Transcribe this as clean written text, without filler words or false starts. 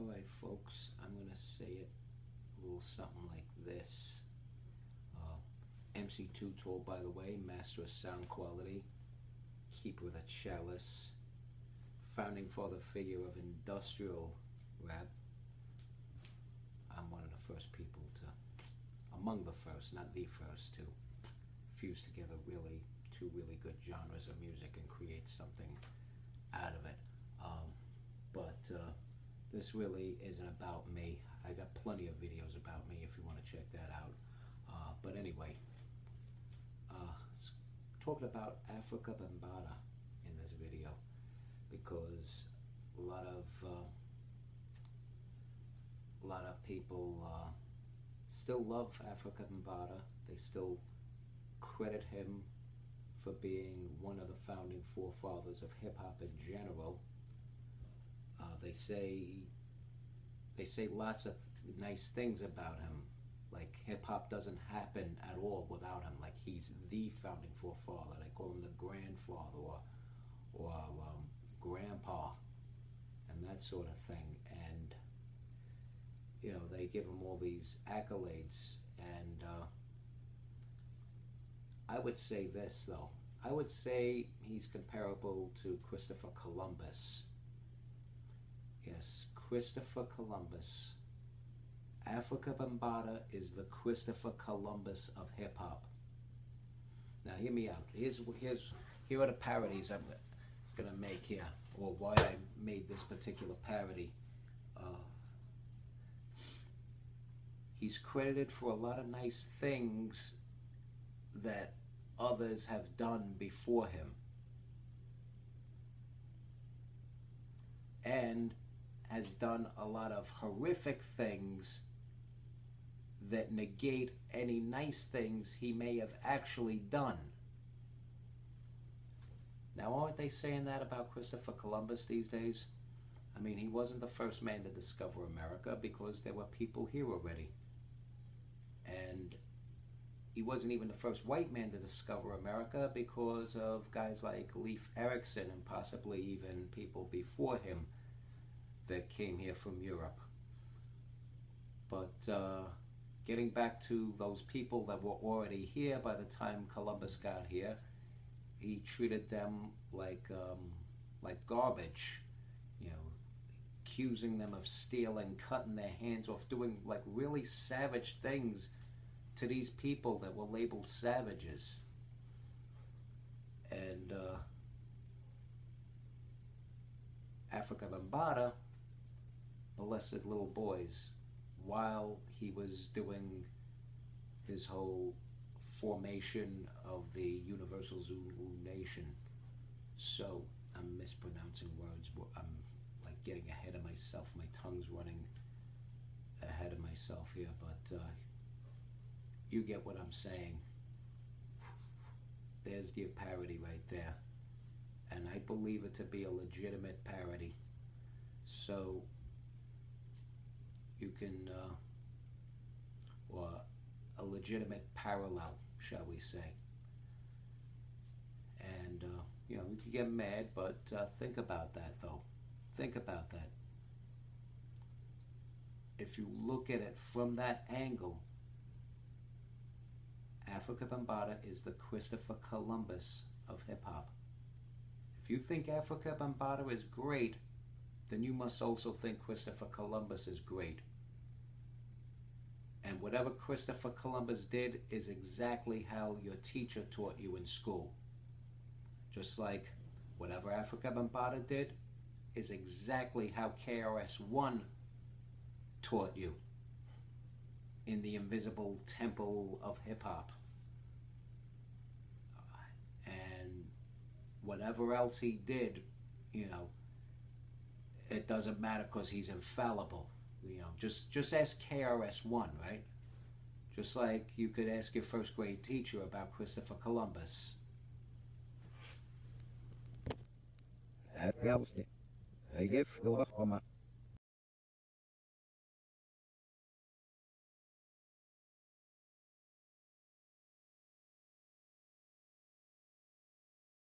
Alright folks, I'm going to say it a little something like this. MC2 Tool, by the way, master of sound quality, keeper of the chalice, founding father figure of industrial rap. I'm one of the first people to, among the first, not the first, to fuse together two really good genres of music and create something out of it. This really isn't about me. I got plenty of videos about me if you want to check that out. But anyway, talking about Afrika Bambaataa in this video, because a lot of people still love Afrika Bambaataa. They still credit him for being one of the founding forefathers of hip-hop in general. They say lots of nice things about him, like hip-hop doesn't happen at all without him, like he's the founding forefather. They call him the grandfather or grandpa and that sort of thing. And you know, they give him all these accolades. And I would say this though, I would say he's comparable to Christopher Columbus. Yes, Christopher Columbus. Afrika Bambaataa is the Christopher Columbus of hip-hop. Now hear me out. Here are the parodies I'm going to make here, or why I made this particular parody. He's credited for a lot of nice things that others have done before him. And has done a lot of horrific things that negate any nice things he may have actually done. Now, aren't they saying that about Christopher Columbus these days? I mean, he wasn't the first man to discover America, because there were people here already. And he wasn't even the first white man to discover America, because of guys like Leif Erikson and possibly even people before him that came here from Europe. But getting back to those people that were already here by the time Columbus got here, he treated them like garbage, you know, accusing them of stealing, cutting their hands off, doing like really savage things to these people that were labeled savages. And Afrika Bambaataa molested little boys while he was doing his whole formation of the Universal Zulu Nation. So I'm mispronouncing words. I'm like getting ahead of myself. My tongue's running ahead of myself here, but you get what I'm saying. There's your parody right there. And I believe it to be a legitimate parody. So you can, or a legitimate parallel, shall we say. And, you know, you can get mad, but think about that, though. Think about that. If you look at it from that angle, Afrika Bambaataa is the Christopher Columbus of hip-hop. If you think Afrika Bambaataa is great, then you must also think Christopher Columbus is great. And whatever Christopher Columbus did is exactly how your teacher taught you in school. Just like whatever Afrika Bambaataa did is exactly how KRS-One taught you in the invisible temple of hip-hop. And whatever else he did, you know, it doesn't matter because he's infallible. You know, just ask KRS-One, right? Just like you could ask your first grade teacher about Christopher Columbus. I give